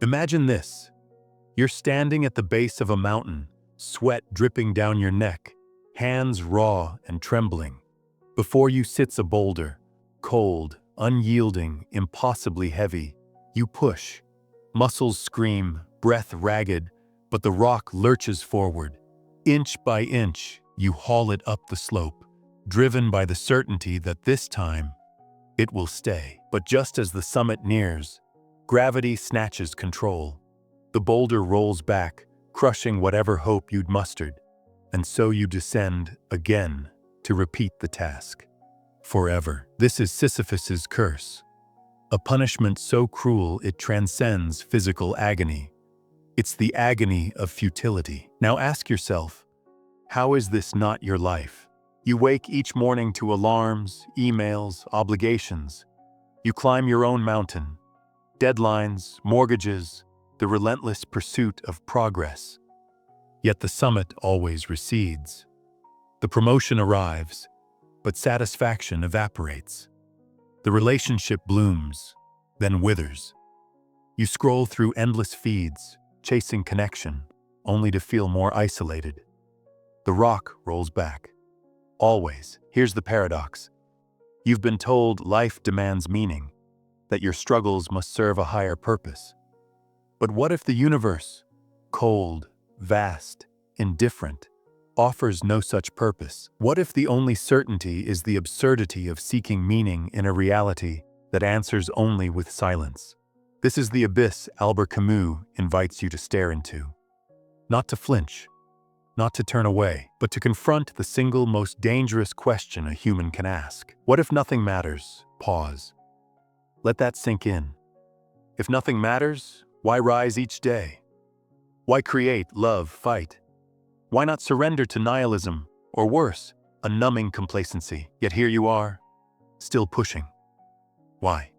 Imagine this. You're standing at the base of a mountain, sweat dripping down your neck, hands raw and trembling. Before you sits a boulder, cold, unyielding, impossibly heavy. You push. Muscles scream, breath ragged, but the rock lurches forward. Inch by inch, you haul it up the slope, driven by the certainty that this time, it will stay. But just as the summit nears, gravity snatches control. The boulder rolls back, crushing whatever hope you'd mustered. And so you descend again to repeat the task. Forever. This is Sisyphus's curse. A punishment so cruel it transcends physical agony. It's the agony of futility. Now ask yourself, how is this not your life? You wake each morning to alarms, emails, obligations. You climb your own mountain. Deadlines, mortgages, the relentless pursuit of progress. Yet the summit always recedes. The promotion arrives, but satisfaction evaporates. The relationship blooms, then withers. You scroll through endless feeds, chasing connection, only to feel more isolated. The rock rolls back. Always. Here's the paradox. You've been told life demands meaning, that your struggles must serve a higher purpose. But what if the universe, cold, vast, indifferent, offers no such purpose? What if the only certainty is the absurdity of seeking meaning in a reality that answers only with silence? This is the abyss Albert Camus invites you to stare into. Not to flinch, not to turn away, but to confront the single most dangerous question a human can ask. What if nothing matters? Pause. Let that sink in. If nothing matters, why rise each day? Why create, love, fight? Why not surrender to nihilism, or worse, a numbing complacency? Yet here you are, still pushing. Why?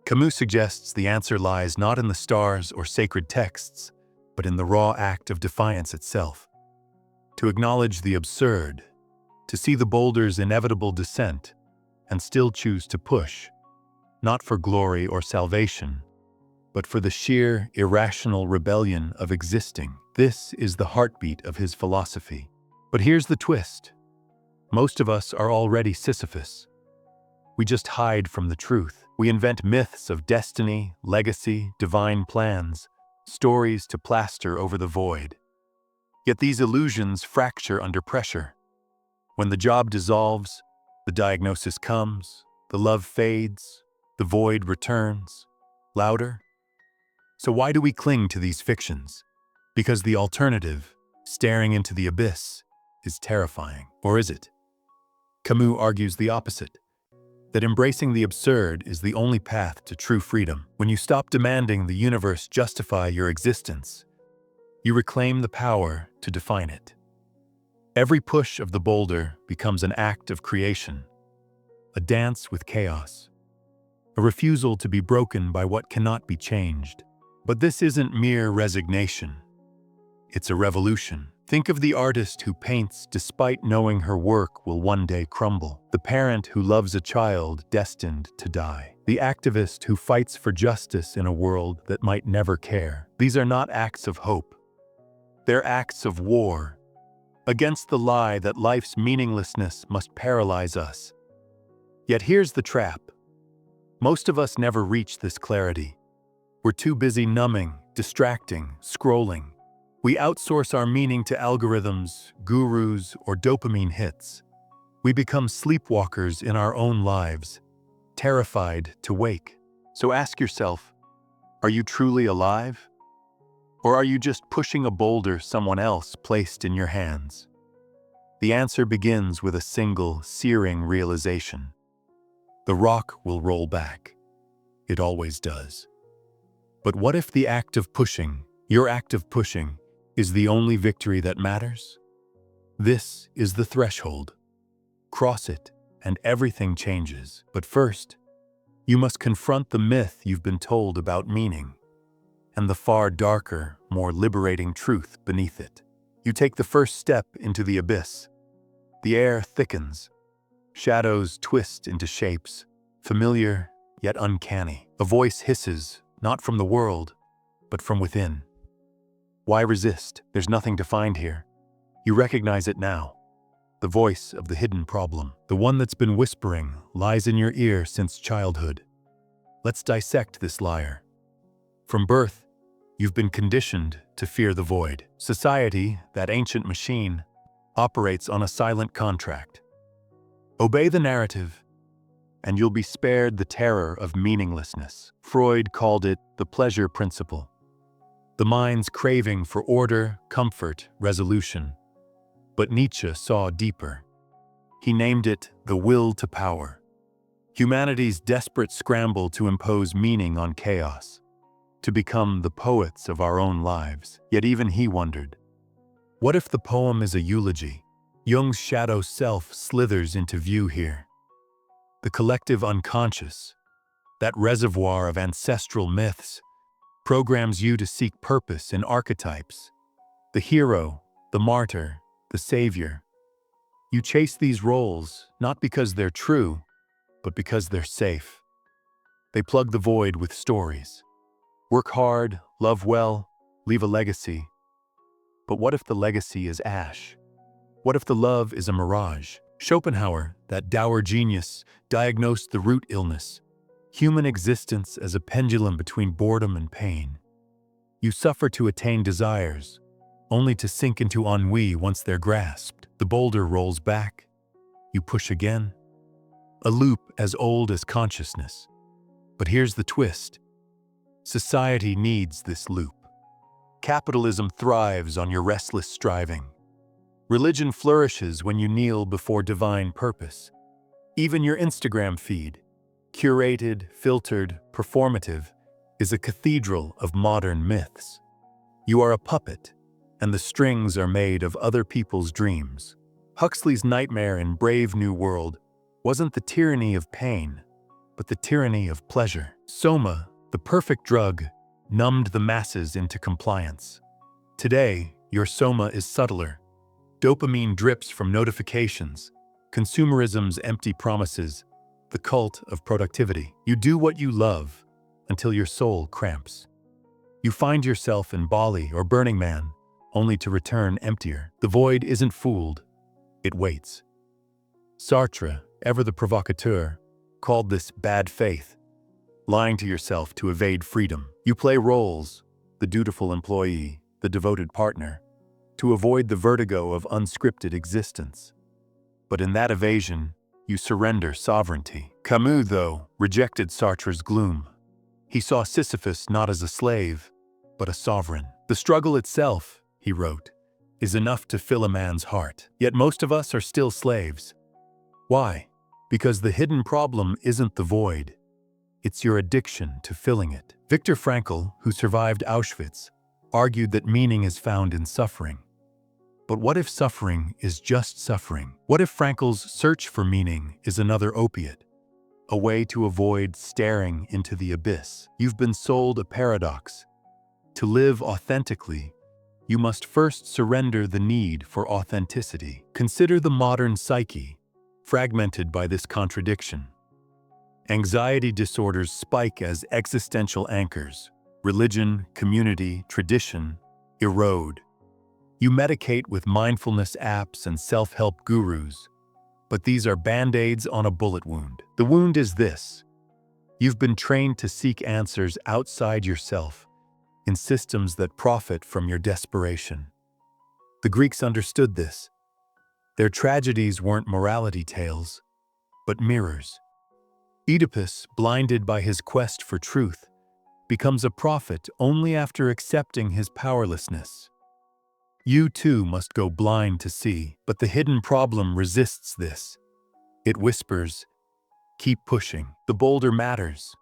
Camus suggests the answer lies not in the stars or sacred texts, but in the raw act of defiance itself. To acknowledge the absurd, to see the boulder's inevitable descent, and still choose to push, not for glory or salvation, but for the sheer, irrational rebellion of existing. This is the heartbeat of his philosophy. But here's the twist. Most of us are already Sisyphus. We just hide from the truth. We invent myths of destiny, legacy, divine plans, stories to plaster over the void. Yet these illusions fracture under pressure. When the job dissolves, the diagnosis comes, the love fades, the void returns, louder. So why do we cling to these fictions? Because the alternative, staring into the abyss, is terrifying. Or is it? Camus argues the opposite, that embracing the absurd is the only path to true freedom. When you stop demanding the universe justify your existence, you reclaim the power to define it. Every push of the boulder becomes an act of creation, a dance with chaos, a refusal to be broken by what cannot be changed. But this isn't mere resignation. It's a revolution. Think of the artist who paints despite knowing her work will one day crumble. The parent who loves a child destined to die. The activist who fights for justice in a world that might never care. These are not acts of hope. They're acts of war, against the lie that life's meaninglessness must paralyze us. Yet here's the trap. Most of us never reach this clarity. We're too busy numbing, distracting, scrolling. We outsource our meaning to algorithms, gurus, or dopamine hits. We become sleepwalkers in our own lives, terrified to wake. So ask yourself, are you truly alive? Or are you just pushing a boulder someone else placed in your hands? The answer begins with a single, searing realization. The rock will roll back. It always does. But what if the act of pushing, your act of pushing, is the only victory that matters? This is the threshold. Cross it, and everything changes. But first, you must confront the myth you've been told about meaning, and the far darker, more liberating truth beneath it. You take the first step into the abyss. The air thickens. Shadows twist into shapes, familiar yet uncanny. A voice hisses, not from the world, but from within. Why resist? There's nothing to find here. You recognize it now. The voice of the hidden problem, the one that's been whispering, lies in your ear since childhood. Let's dissect this liar. From birth, you've been conditioned to fear the void. Society, that ancient machine, operates on a silent contract. Obey the narrative, and you'll be spared the terror of meaninglessness. Freud called it the pleasure principle. The mind's craving for order, comfort, resolution. But Nietzsche saw deeper. He named it the will to power. Humanity's desperate scramble to impose meaning on chaos, to become the poets of our own lives. Yet even he wondered, what if the poem is a eulogy? Jung's shadow self slithers into view here. The collective unconscious, that reservoir of ancestral myths, programs you to seek purpose in archetypes. The hero, the martyr, the savior. You chase these roles not because they're true, but because they're safe. They plug the void with stories. Work hard, love well, leave a legacy. But what if the legacy is ash? What if the love is a mirage? Schopenhauer, that dour genius, diagnosed the root illness, human existence as a pendulum between boredom and pain. You suffer to attain desires, only to sink into ennui once they're grasped. The boulder rolls back. You push again. A loop as old as consciousness. But here's the twist. Society needs this loop. Capitalism thrives on your restless striving. Religion flourishes when you kneel before divine purpose. Even your Instagram feed, curated, filtered, performative, is a cathedral of modern myths. You are a puppet, and the strings are made of other people's dreams. Huxley's nightmare in Brave New World wasn't the tyranny of pain, but the tyranny of pleasure. Soma, the perfect drug, numbed the masses into compliance. Today, your soma is subtler. Dopamine drips from notifications, consumerism's empty promises, the cult of productivity. You do what you love until your soul cramps. You find yourself in Bali or Burning Man, only to return emptier. The void isn't fooled, it waits. Sartre, ever the provocateur, called this bad faith, lying to yourself to evade freedom. You play roles, the dutiful employee, the devoted partner, to avoid the vertigo of unscripted existence. But in that evasion, you surrender sovereignty. Camus, though, rejected Sartre's gloom. He saw Sisyphus not as a slave, but a sovereign. The struggle itself, he wrote, is enough to fill a man's heart. Yet most of us are still slaves. Why? Because the hidden problem isn't the void. It's your addiction to filling it. Viktor Frankl, who survived Auschwitz, argued that meaning is found in suffering. But what if suffering is just suffering? What if Frankl's search for meaning is another opiate? A way to avoid staring into the abyss. You've been sold a paradox. To live authentically, you must first surrender the need for authenticity. Consider the modern psyche, fragmented by this contradiction. Anxiety disorders spike as existential anchors. Religion, community, tradition erode. You medicate with mindfulness apps and self-help gurus, but these are band-aids on a bullet wound. The wound is this: you've been trained to seek answers outside yourself, in systems that profit from your desperation. The Greeks understood this. Their tragedies weren't morality tales, but mirrors. Oedipus, blinded by his quest for truth, becomes a prophet only after accepting his powerlessness. You too must go blind to see, but the hidden problem resists this. It whispers, keep pushing. The boulder matters.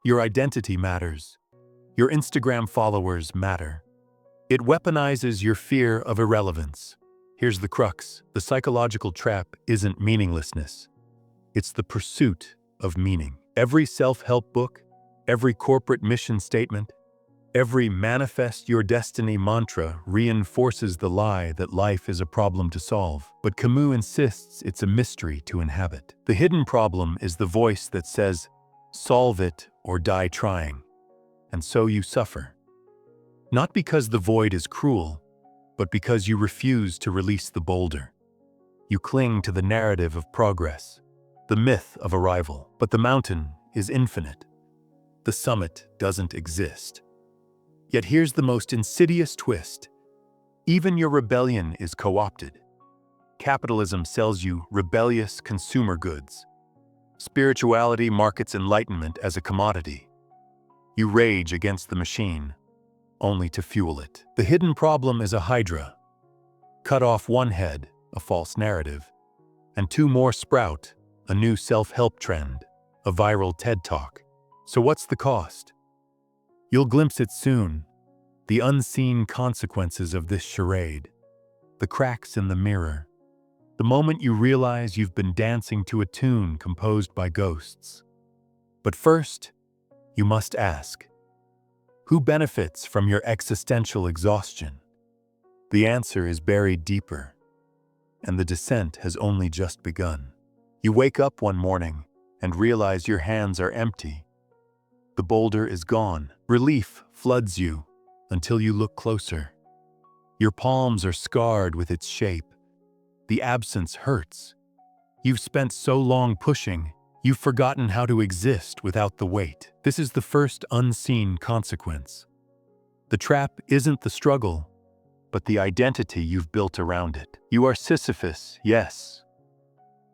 Your identity matters. Your Instagram followers matter. It weaponizes your fear of irrelevance. Here's the crux. The psychological trap isn't meaninglessness. It's the pursuit of meaning. Every self-help book, every corporate mission statement, every manifest your destiny mantra reinforces the lie that life is a problem to solve. But Camus insists it's a mystery to inhabit. The hidden problem is the voice that says, solve it or die trying. And so you suffer. Not because the void is cruel, but because you refuse to release the boulder. You cling to the narrative of progress, the myth of arrival. But the mountain is infinite. The summit doesn't exist. Yet here's the most insidious twist. Even your rebellion is co-opted. Capitalism sells you rebellious consumer goods. Spirituality markets enlightenment as a commodity. You rage against the machine, only to fuel it. The hidden problem is a hydra. Cut off one head, a false narrative, and two more sprout, a new self-help trend, a viral TED Talk. So what's the cost? You'll glimpse it soon, the unseen consequences of this charade, the cracks in the mirror, the moment you realize you've been dancing to a tune composed by ghosts. But first, you must ask, who benefits from your existential exhaustion? The answer is buried deeper, and the descent has only just begun. You wake up one morning and realize your hands are empty. The boulder is gone. Relief floods you until you look closer. Your palms are scarred with its shape. The absence hurts. You've spent so long pushing, you've forgotten how to exist without the weight. This is the first unseen consequence. The trap isn't the struggle, but the identity you've built around it. You are Sisyphus, yes,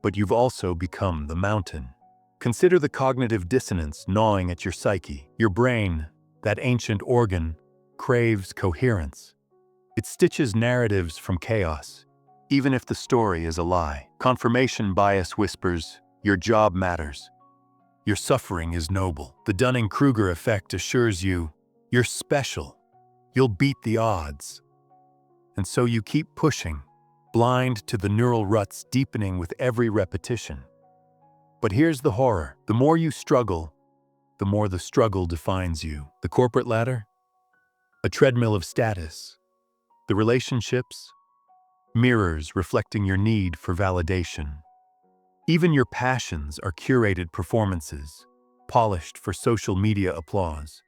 but you've also become the mountain. Consider the cognitive dissonance gnawing at your psyche. Your brain, that ancient organ, craves coherence. It stitches narratives from chaos, even if the story is a lie. Confirmation bias whispers, your job matters. Your suffering is noble. The Dunning-Kruger effect assures you, you're special. You'll beat the odds. And so you keep pushing, blind to the neural ruts deepening with every repetition. But here's the horror. The more you struggle, the more the struggle defines you. The corporate ladder? A treadmill of status. The relationships? Mirrors reflecting your need for validation. Even your passions are curated performances, polished for social media applause.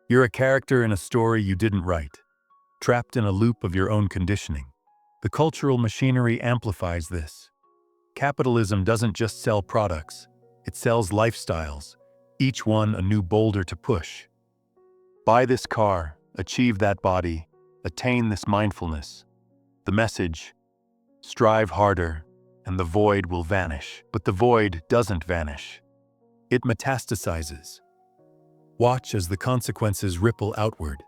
You're a character in a story you didn't write, trapped in a loop of your own conditioning. The cultural machinery amplifies this. Capitalism doesn't just sell products, it sells lifestyles, each one a new boulder to push. Buy this car, achieve that body, attain this mindfulness. The message, strive harder, and the void will vanish. But the void doesn't vanish. It metastasizes. Watch as the consequences ripple outward.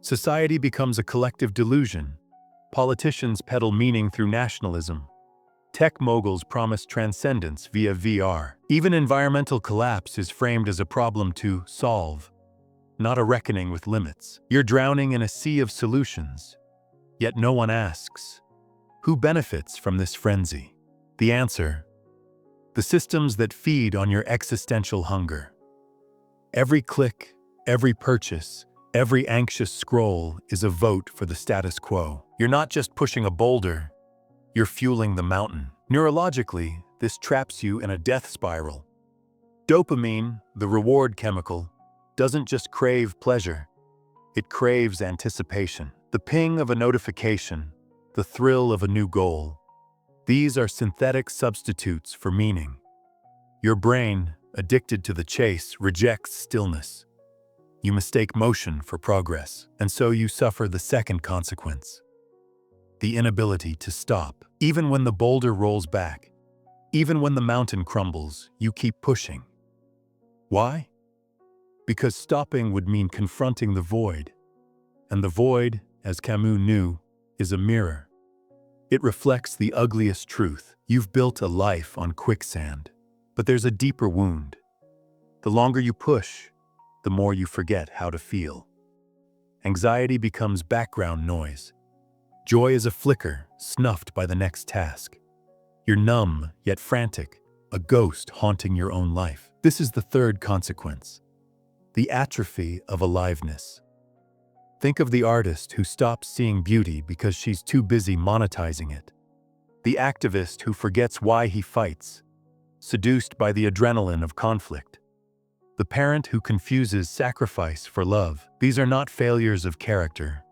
Society becomes a collective delusion. Politicians peddle meaning through nationalism. Tech moguls promise transcendence via VR. Even environmental collapse is framed as a problem to solve, not a reckoning with limits. You're drowning in a sea of solutions, yet no one asks, who benefits from this frenzy? The answer: the systems that feed on your existential hunger. Every click, every purchase, every anxious scroll is a vote for the status quo. You're not just pushing a boulder, you're fueling the mountain. Neurologically, this traps you in a death spiral. Dopamine, the reward chemical, doesn't just crave pleasure, it craves anticipation. The ping of a notification, the thrill of a new goal. These are synthetic substitutes for meaning. Your brain, addicted to the chase, rejects stillness. You mistake motion for progress, and so you suffer the second consequence: the inability to stop. Even when the boulder rolls back, even when the mountain crumbles, you keep pushing. Why? Because stopping would mean confronting the void. And the void, as Camus knew, is a mirror. It reflects the ugliest truth. You've built a life on quicksand. But there's a deeper wound. The longer you push, the more you forget how to feel. Anxiety becomes background noise. Joy is a flicker, snuffed by the next task. You're numb, yet frantic, a ghost haunting your own life. This is the third consequence: the atrophy of aliveness. Think of the artist who stops seeing beauty because she's too busy monetizing it. The activist who forgets why he fights, seduced by the adrenaline of conflict. The parent who confuses sacrifice for love. These are not failures of character.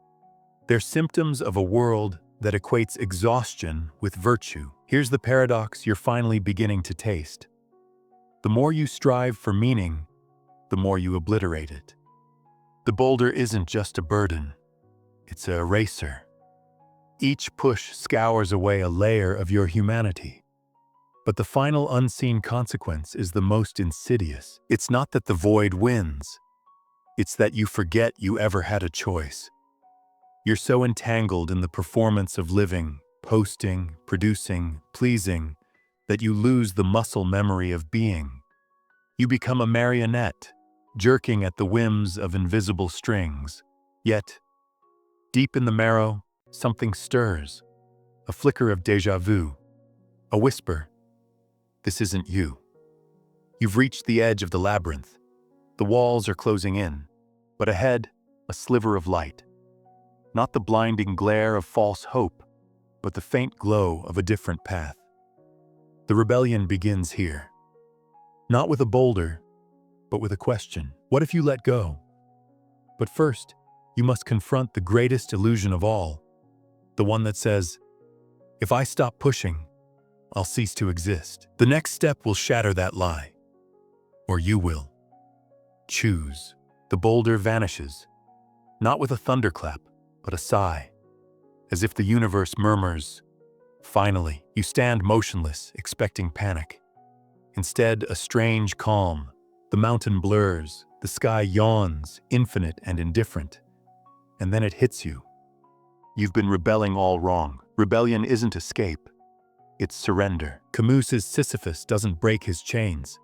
They're symptoms of a world that equates exhaustion with virtue. Here's the paradox you're finally beginning to taste. The more you strive for meaning, the more you obliterate it. The boulder isn't just a burden, it's an eraser. Each push scours away a layer of your humanity. But the final unseen consequence is the most insidious. It's not that the void wins, it's that you forget you ever had a choice. You're so entangled in the performance of living, posting, producing, pleasing, that you lose the muscle memory of being. You become a marionette, jerking at the whims of invisible strings. Yet, deep in the marrow, something stirs. A flicker of déjà vu. A whisper. This isn't you. You've reached the edge of the labyrinth. The walls are closing in, but ahead, a sliver of light. Not the blinding glare of false hope, but the faint glow of a different path. The rebellion begins here. Not with a boulder, but with a question. What if you let go? But first, you must confront the greatest illusion of all, the one that says, if I stop pushing, I'll cease to exist. The next step will shatter that lie. Or you will. Choose. The boulder vanishes, not with a thunderclap, but a sigh, as if the universe murmurs. Finally, you stand motionless, expecting panic. Instead, a strange calm. The mountain blurs, the sky yawns, infinite and indifferent. And then it hits you. You've been rebelling all wrong. Rebellion isn't escape, it's surrender. Camus's Sisyphus doesn't break his chains.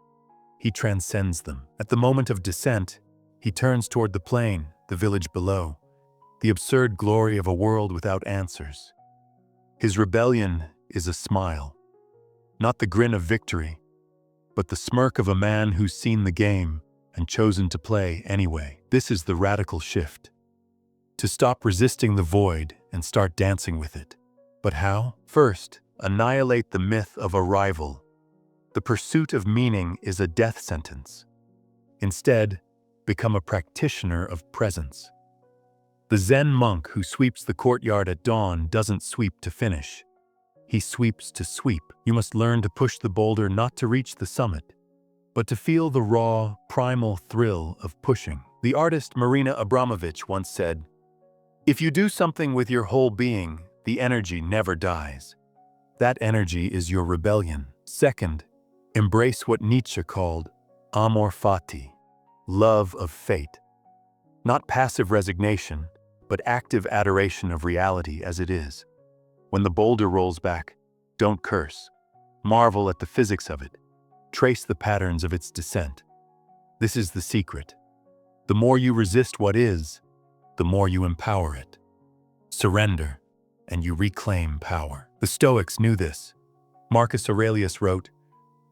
He transcends them. At the moment of descent, he turns toward the plain, the village below, the absurd glory of a world without answers. His rebellion is a smile, not the grin of victory, but the smirk of a man who's seen the game and chosen to play anyway. This is the radical shift. To stop resisting the void and start dancing with it. But how? First, annihilate the myth of arrival. The pursuit of meaning is a death sentence. Instead, become a practitioner of presence. The Zen monk who sweeps the courtyard at dawn doesn't sweep to finish. He sweeps to sweep. You must learn to push the boulder not to reach the summit, but to feel the raw, primal thrill of pushing. The artist Marina Abramovich once said, "If you do something with your whole being, the energy never dies." That energy is your rebellion. Second, embrace what Nietzsche called amor fati, love of fate. Not passive resignation, but active adoration of reality as it is. When the boulder rolls back, don't curse. Marvel at the physics of it. Trace the patterns of its descent. This is the secret. The more you resist what is, the more you empower it. Surrender, and you reclaim power. The Stoics knew this. Marcus Aurelius wrote,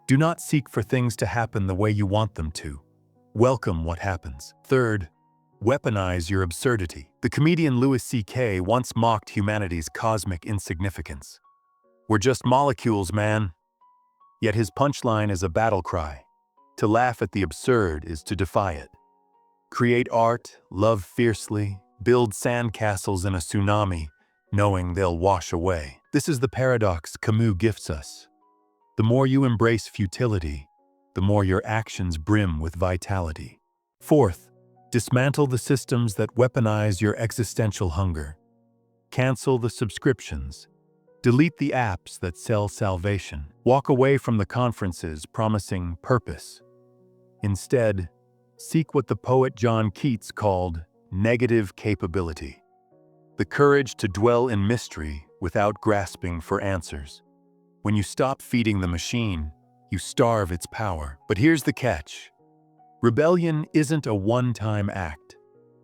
"Do not seek for things to happen the way you want them to. Welcome what happens." Third, weaponize your absurdity. The comedian Louis C.K. once mocked humanity's cosmic insignificance. "We're just molecules, man." Yet his punchline is a battle cry. To laugh at the absurd is to defy it. Create art, love fiercely, build sandcastles in a tsunami, knowing they'll wash away. This is the paradox Camus gifts us. The more you embrace futility, the more your actions brim with vitality. Fourth, dismantle the systems that weaponize your existential hunger. Cancel the subscriptions. Delete the apps that sell salvation. Walk away from the conferences promising purpose. Instead, seek what the poet John Keats called negative capability. The courage to dwell in mystery without grasping for answers. When you stop feeding the machine, you starve its power. But here's the catch. Rebellion isn't a one-time act.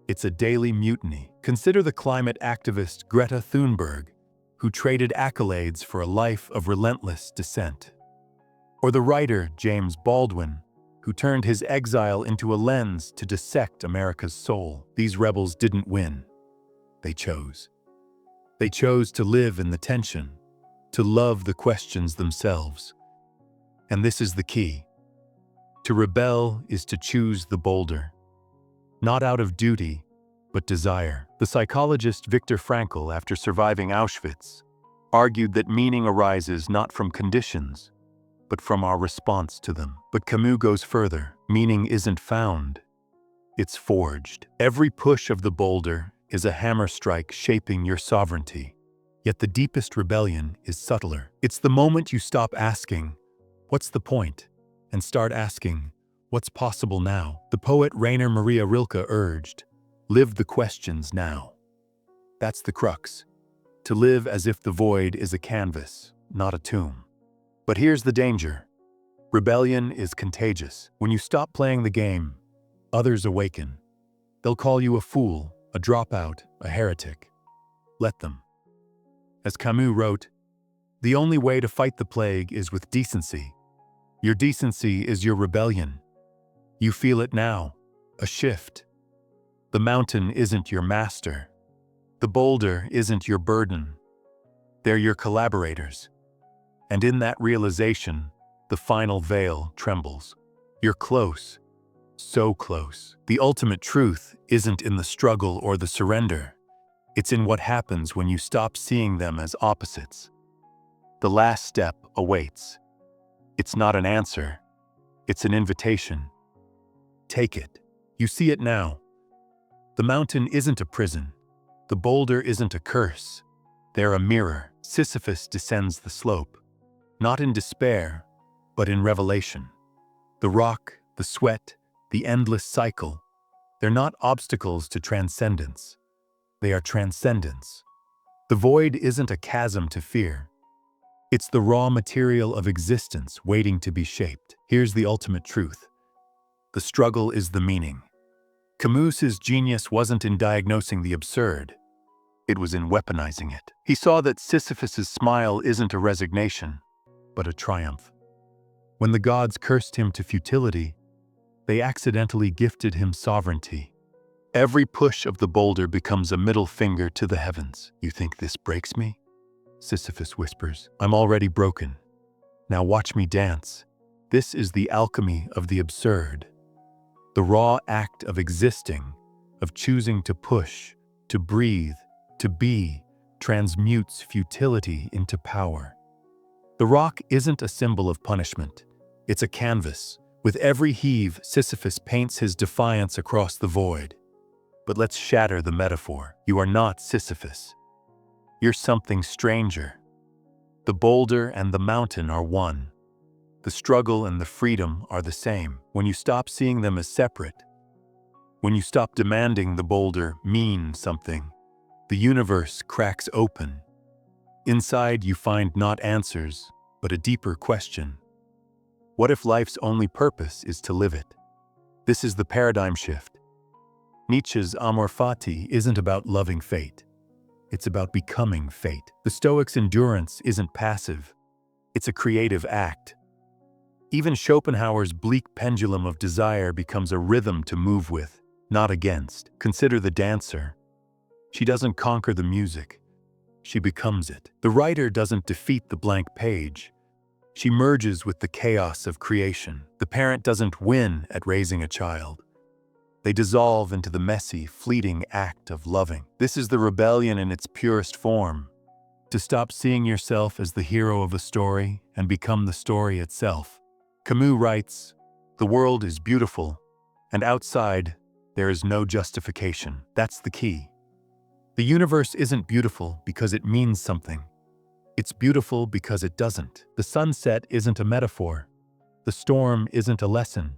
It's a daily mutiny. Consider the climate activist Greta Thunberg, who traded accolades for a life of relentless dissent. Or the writer James Baldwin, who turned his exile into a lens to dissect America's soul. These rebels didn't win. They chose. They chose to live in the tension, to love the questions themselves. And this is the key. To rebel is to choose the boulder, not out of duty, but desire. The psychologist Viktor Frankl, after surviving Auschwitz, argued that meaning arises not from conditions, but from our response to them. But Camus goes further. Meaning isn't found, it's forged. Every push of the boulder is a hammer strike shaping your sovereignty. Yet the deepest rebellion is subtler. It's the moment you stop asking, "What's the point?" and start asking, "What's possible now?" The poet Rainer Maria Rilke urged, "Live the questions now." That's the crux. To live as if the void is a canvas, not a tomb. But here's the danger. Rebellion is contagious. When you stop playing the game, others awaken. They'll call you a fool, a dropout, a heretic. Let them. As Camus wrote, "The only way to fight the plague is with decency. Your decency is your rebellion. You feel it now, a shift. The mountain isn't your master. The boulder isn't your burden. They're your collaborators." And in that realization, the final veil trembles. You're close, so close. The ultimate truth isn't in the struggle or the surrender. It's in what happens when you stop seeing them as opposites. The last step awaits. It's not an answer, it's an invitation. Take it. You see it now. The mountain isn't a prison. The boulder isn't a curse. They're a mirror. Sisyphus descends the slope, not in despair, but in revelation. The rock, the sweat, the endless cycle, they're not obstacles to transcendence. They are transcendence. The void isn't a chasm to fear. It's the raw material of existence waiting to be shaped. Here's the ultimate truth. The struggle is the meaning. Camus's genius wasn't in diagnosing the absurd. It was in weaponizing it. He saw that Sisyphus's smile isn't a resignation, but a triumph. When the gods cursed him to futility, they accidentally gifted him sovereignty. Every push of the boulder becomes a middle finger to the heavens. "You think this breaks me?" Sisyphus whispers. "I'm already broken. Now watch me dance." This is the alchemy of the absurd. The raw act of existing, of choosing to push, to breathe, to be, transmutes futility into power. The rock isn't a symbol of punishment. It's a canvas. With every heave, Sisyphus paints his defiance across the void. But let's shatter the metaphor. You are not Sisyphus. You're something stranger. The boulder and the mountain are one. The struggle and the freedom are the same. When you stop seeing them as separate, when you stop demanding the boulder mean something, the universe cracks open. Inside you find not answers, but a deeper question. What if life's only purpose is to live it? This is the paradigm shift. Nietzsche's Amor Fati isn't about loving fate. It's about becoming fate. The Stoics' endurance isn't passive. It's a creative act. Even Schopenhauer's bleak pendulum of desire becomes a rhythm to move with, not against. Consider the dancer. She doesn't conquer the music. She becomes it. The writer doesn't defeat the blank page. She merges with the chaos of creation. The parent doesn't win at raising a child. They dissolve into the messy, fleeting act of loving. This is the rebellion in its purest form. To stop seeing yourself as the hero of a story and become the story itself. Camus writes, "The world is beautiful, and outside, there is no justification." That's the key. The universe isn't beautiful because it means something. It's beautiful because it doesn't. The sunset isn't a metaphor. The storm isn't a lesson.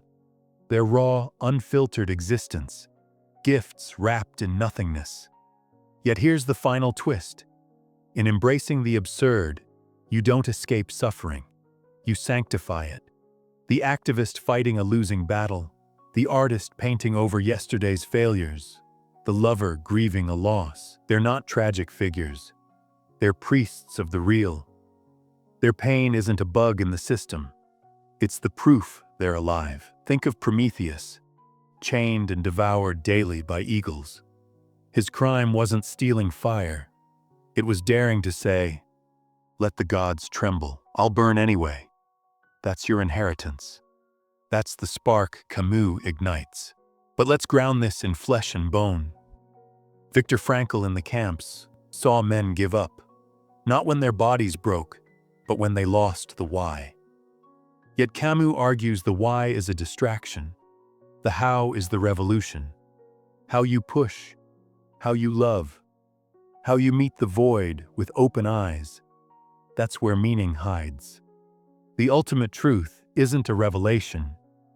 They're raw, unfiltered existence, gifts wrapped in nothingness. Yet here's the final twist. In embracing the absurd, you don't escape suffering. You sanctify it. The activist fighting a losing battle, the artist painting over yesterday's failures, the lover grieving a loss. They're not tragic figures. They're priests of the real. Their pain isn't a bug in the system. It's the proof they're alive. Think of Prometheus, chained and devoured daily by eagles. His crime wasn't stealing fire. It was daring to say, "Let the gods tremble. I'll burn anyway." That's your inheritance. That's the spark Camus ignites. But let's ground this in flesh and bone. Viktor Frankl in the camps saw men give up, not when their bodies broke, but when they lost the why. Yet Camus argues the why is a distraction. The how is the revolution. How you push, how you love, how you meet the void with open eyes. That's where meaning hides. The ultimate truth isn't a revelation,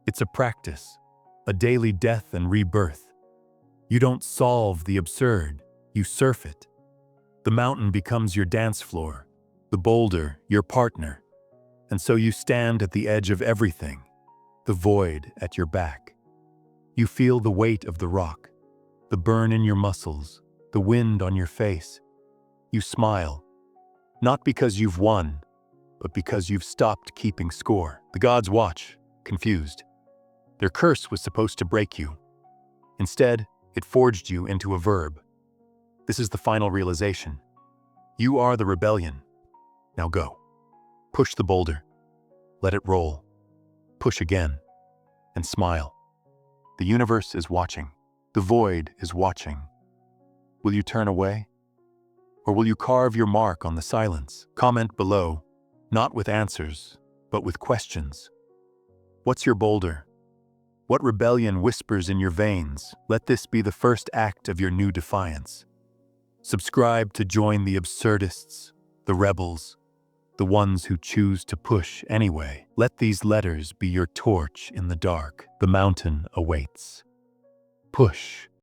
it's a practice, a daily death and rebirth. You don't solve the absurd, you surf it. The mountain becomes your dance floor, the boulder your partner. And so you stand at the edge of everything, the void at your back. You feel the weight of the rock, the burn in your muscles, the wind on your face. You smile, not because you've won, but because you've stopped keeping score. The gods watch, confused. Their curse was supposed to break you. Instead, it forged you into a verb. This is the final realization. You are the rebellion. Now go. Push the boulder. Let it roll. Push again. And smile. The universe is watching. The void is watching. Will you turn away? Or will you carve your mark on the silence? Comment below, not with answers, but with questions. What's your boulder? What rebellion whispers in your veins? Let this be the first act of your new defiance. Subscribe to join the absurdists, the rebels, the ones who choose to push anyway. Let these letters be your torch in the dark. The mountain awaits. Push.